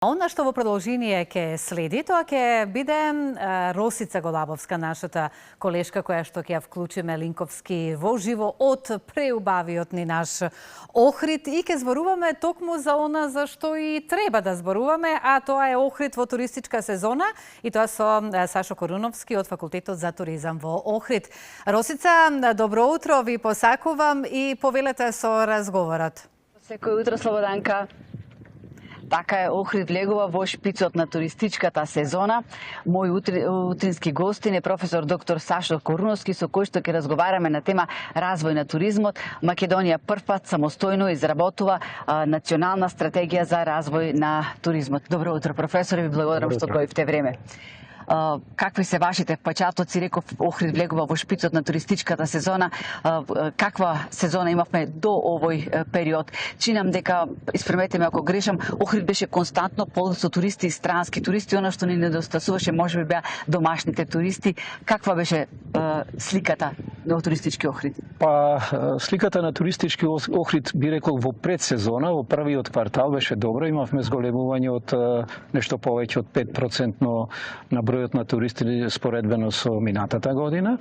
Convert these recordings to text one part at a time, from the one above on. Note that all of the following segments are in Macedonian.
Она што во продолжение ќе следи, тоа ќе биде Росица Голабовска, нашата колешка која што ќе ја вклучиме линковски во живо од преубавиот ни наш Охрид и ќе зборуваме токму за она за што и треба да зборуваме, а тоа е Охрид во туристичка сезона и тоа со Сашо Коруновски од Факултетот за туризам во Охрид. Росица, добро утро ви посакувам и повелете со разговорот. Секој утро, Слободанка. Така е, Охрид влегува во шпицот на туристичката сезона. Мој утрински гостин е професор доктор Сашо Коруновски, со кој што ќе разговараме на тема развој на туризмот. Македонија првпат самостојно изработува национална стратегија за развој на туризмот. Добро утро, професор, ви благодарам што дојдовте време. Какви се вашите впечатоци? Реков, Охрид влегува во шпицот на туристичката сезона. Каква сезона имавме до овој период? Чинам дека, исправете ме ако грешам, Охрид беше константно полн со туристи и странски туристи. Она што ни недостасуваше можеби беа домашните туристи. Каква беше сликата на туристички Охрид? Па, сликата на туристички Охрид, би рекол, во предсезона, во првиот квартал беше добро. Имавме зголемување од нешто повеќе од 5% на бројот на туристи споредбено со минатата година,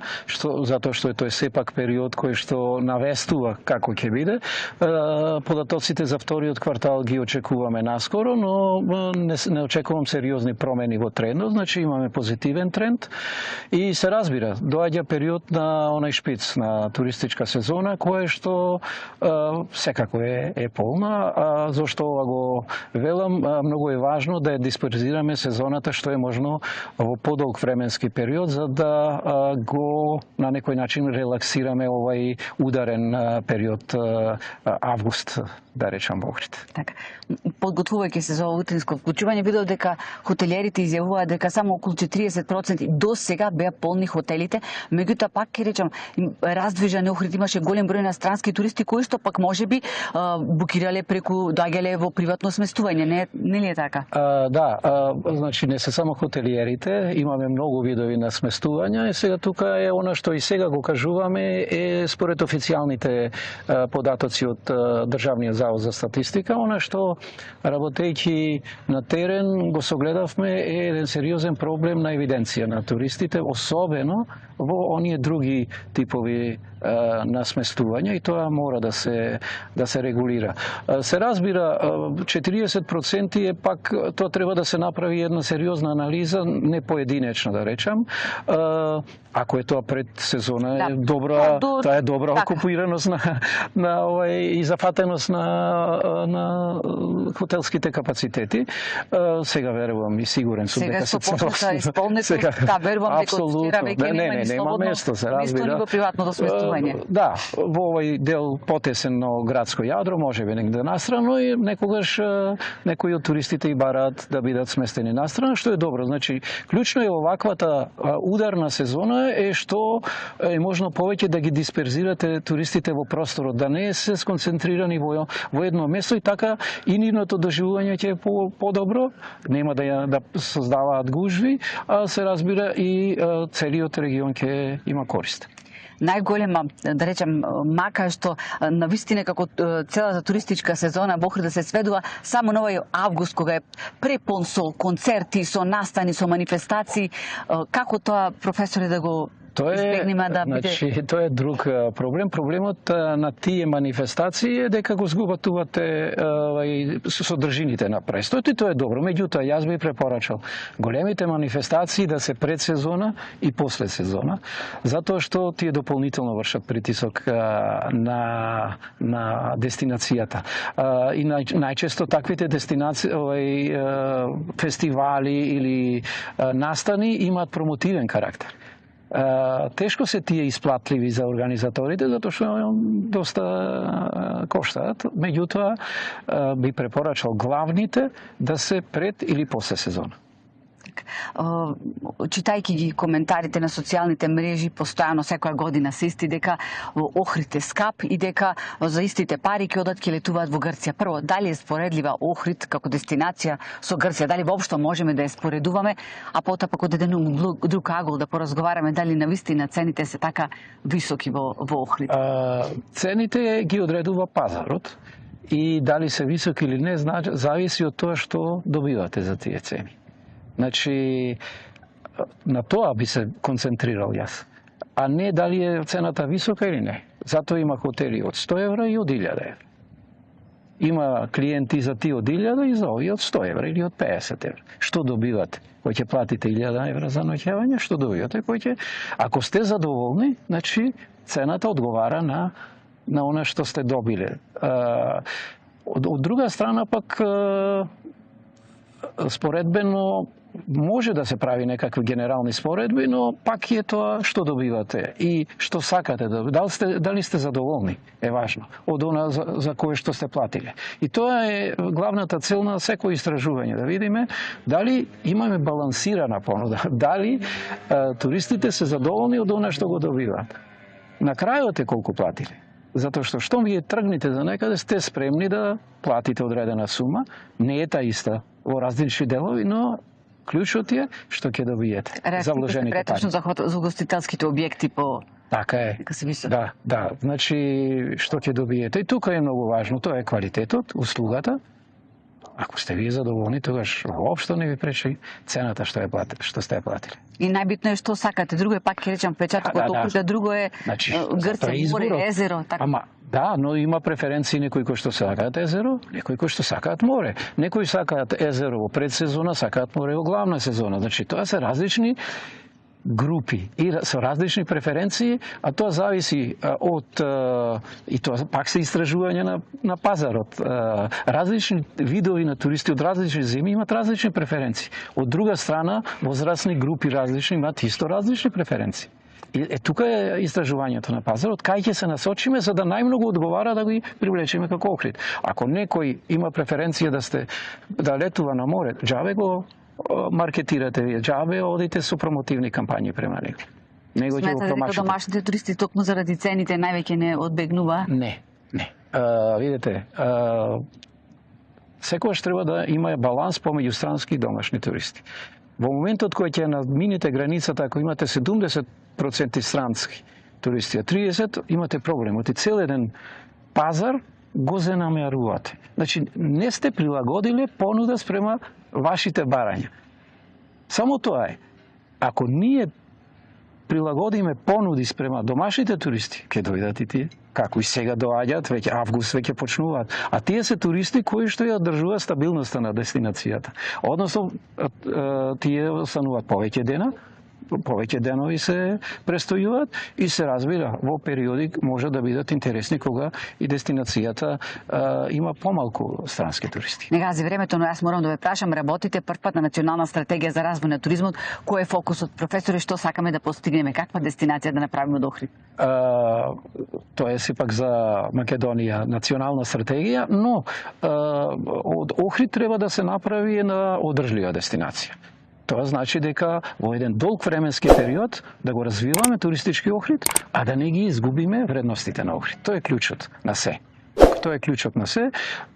затоа што тој сепак период кој што навестува како ќе биде. Податоците за вториот квартал ги очекуваме наскоро, но не очекувам сериозни промени во трендот, значи имаме позитивен тренд и се разбира, доаѓа период на онај шпиц на туристичка сезона која што секако е полна, зашто ова го велам, многу е важно да ја дисперзираме сезоната што е можно во подолг временски период, за да го на некој начин релаксираме овај ударен период август, да речам, во Охрид. Така. Подготвувајќи се за ова утринско вклучување, видов дека хотелиерите изјавуваат дека само околу 40% до сега беа полни хотелите, меѓутоа пак ќе речам, раздвижен Охрид имаше голем број на странски туристи кои што пак можеби букирале преку доаѓале во приватно сместување, не ли е така? Да, значи не се само хотелиерите, имаме многу видови на сместувања и сега тука е она што и сега го кажуваме е според официјалните податоци од Државниот завод за статистика, она што работејќи на терен го согледавме е еден сериозен проблем на евиденција на туристите, особено во оние други типови на сместување и тоа мора да се регулира. Се разбира, 40% е пак, тоа треба да се направи една сериозна анализа, не поединечно да речам. Ако е тоа пред сезона, е добра, тоа е добра окупираност на овај и зафатеност на хотелските капацитети. Сега верувам и сигурен сум дека се почна исполнето, верувам дека веќе нема место, се разбира. Во приватното сместување. Да, во овој дел потесено градско јадро можеби негде настрано и некогаш некои од туристите и бараат да бидат сместени настрано, што е добро. Значи, клучно е оваквата ударна сезона е што е можно повеќе да ги дисперзирате туристите во просторот, да не се сконцентрирани во едно место и така и нивното доживување ќе е подобро, нема да создаваат гужви, а се разбира и целиот регион ќе има корист. Најголема, да речем, мака е што навистина како целата туристичка сезона во Охрид да се сведува само на овој август, кога е препон со концерти, со настани, со манифестации. Како тоа, професоре, да го избегнеме да биде? Значи, тоа е друг проблем. Проблемот на тие манифестации е дека го згубатувате содржините на престојот и тоа е добро. Меѓутоа, јас би препорачал големите манифестации да се пред сезона и после сезона, затоа што тие дополнително вршат притисок на дестинацијата. И најчесто таквите дестинации, фестивали или настани имаат промотивен карактер. Тешко се тие исплатливи за организаторите, затоа што доста коштаат. Меѓутоа, би препорачал главните да се пред или после сезона. Читајќи ги коментарите на социјалните мрежи, постојано секоја година се исти дека Охрид е скап и дека за истите пари ќе одат ќе летуваат во Грција. Прво, дали е споредлива Охрид како дестинација со Грција? Дали воопшто можеме да ја споредуваме? А потоа пак од еден друг агол да поразговараме дали навистина цените се така високи во Охрид? Цените ги одредува пазарот. и дали се високи или не, зависи од тоа што добивате за тие цени. Значи, на тоа би се концентрирал јас, а не дали е цената висока или не. Затоа има хотели од 100 евра и од 1000 евра. Има клиенти за тие од 1000 и за овие од 100 евра или од 50 евра. Што добивате? Кој ќе платите 1000 евра за ноќевање, што добивате? Ако сте задоволни, значи цената одговара на она што сте добиле. Од друга страна пак споредбено може да се прави некакви генерални споредби, но пак е тоа што добивате и што сакате да добивате. Дали сте задоволни е важно од она за кое што сте платиле. И тоа е главната цел на секој истражување, да видиме дали имаме балансирана понуда, дали туристите се задоволни од она што го добиваат. На крајот е колку платиле. Затоа што штом вие тргнете за некаде, сте спремни да платите одредена сума, не е та иста во различни делови, но клучот е што ќе добиете за вложените пари. Преточно за угостителските објекти по... Така е. Да. Значи, што ќе добиете. И тука е многу важно, тоа е квалитетот, услугата. Ако сте вие задоволни, тогаш воопшто не ви пречи цената што сте ја платили. И најбитно е што сакате. Друго е, пак ќе речам, печатокот окружа, друго е Грција, море, езеро. Да, но има преференции некои кои што сакаат езеро, некои кои што сакаат море. Некои сакаат езеро во предсезона, сакаат море во главна сезона. Значи, тоа се различни групи и со различни преференции, а тоа зависи од и тоа пак се истражување на пазарот. Различни видови на туристи од различни земји имаат различни преференции. Од друга страна, возрастни групи различни имаат исто различни преференции. И тука е истражувањето на пазарот, кај ќе се насочиме за да најмногу одговара да ги привлечеме како Охрид. Ако некој има преференција да летува на море, џабе го маркетирате вие, џабе одите со промотивни кампањи према него. Сметате дека домашните туристи токму заради цените највеќе не одбегнува? Не. Видете, секогаш треба да има баланс помеѓу странски и домашни туристи. Во моментот кој ќе надмините границата, ако имате 70% странски туристи, а 30% имате проблем. Оти цел еден пазар го занемарувате. Значи, не сте прилагодиле понуда спрема вашите барања. Само тоа е. Ако ние прилагодиме понуди спрема домашните туристи, ќе дојдат и тие. Како и сега доаѓаат, веќе август веќе почнуваат. А тие се туристи кои што ја одржуваат стабилноста на дестинацијата. Односно, тие остануваат повеќе денови се престојуваат и се разбира, во периоди може да бидат интересни кога и дестинацијата има помалку странски туристи. Не гази времето, но јас морам да ве прашам, работите првпат на национална стратегија за развој на туризмот, кој е фокусот, професори, што сакаме да постигнеме, каква дестинација да направиме од Охрид? Тоа е сепак за Македонија национална стратегија, но од Охрид треба да се направи една одржлива дестинација. Тоа значи дека во еден долг временски период да го развиваме туристички Охрид, а да не ги изгубиме вредностите на Охрид. Тоа е клучот на се. Тоа е клучот на се.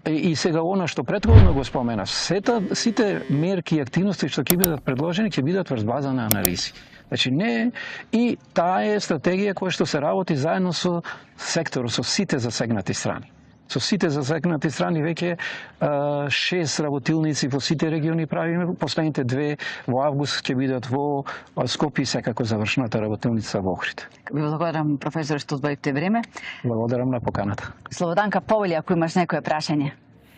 И сега она што претходно го спомена, сите мерки и активности што ќе бидат предложени, ќе бидат врз база на анализи. Значи не, и таа е стратегија која што се работи заедно со секторот, со сите засегнати страни. Со сите засегнати страни веќе 6 работилници во сите региони правиме, последните 2 во август ќе бидат во Скопје, секако завршната работилница во Охрид. Ви благодарам, професор, што одвоивте време. Благодарам на поканата. Слободанка Повели, ако имаш некое прашање.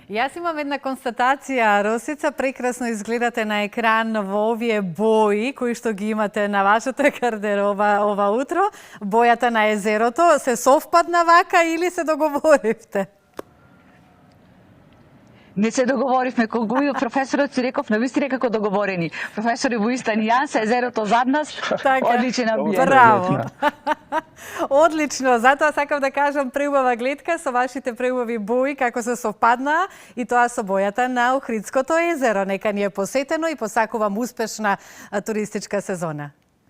Јас имам една констатација, Росица, прекрасно изгледате на екран во овие бои кои што ги имате на вашата гардероба ова утро. Бојата на езерото се совпадна вака или се договоривте? Не се договоривме, кога го професорот си реков, на вистина како договорени. Професори во иста нијанса, езерото зад нас, одличен амбиент. Браво! Одлично, затоа сакам да кажам преубава гледка со вашите преубави бои, како се совпаднаа и тоа со бојата на Охридското езеро. Нека ни е посетено и посакувам успешна туристичка сезона.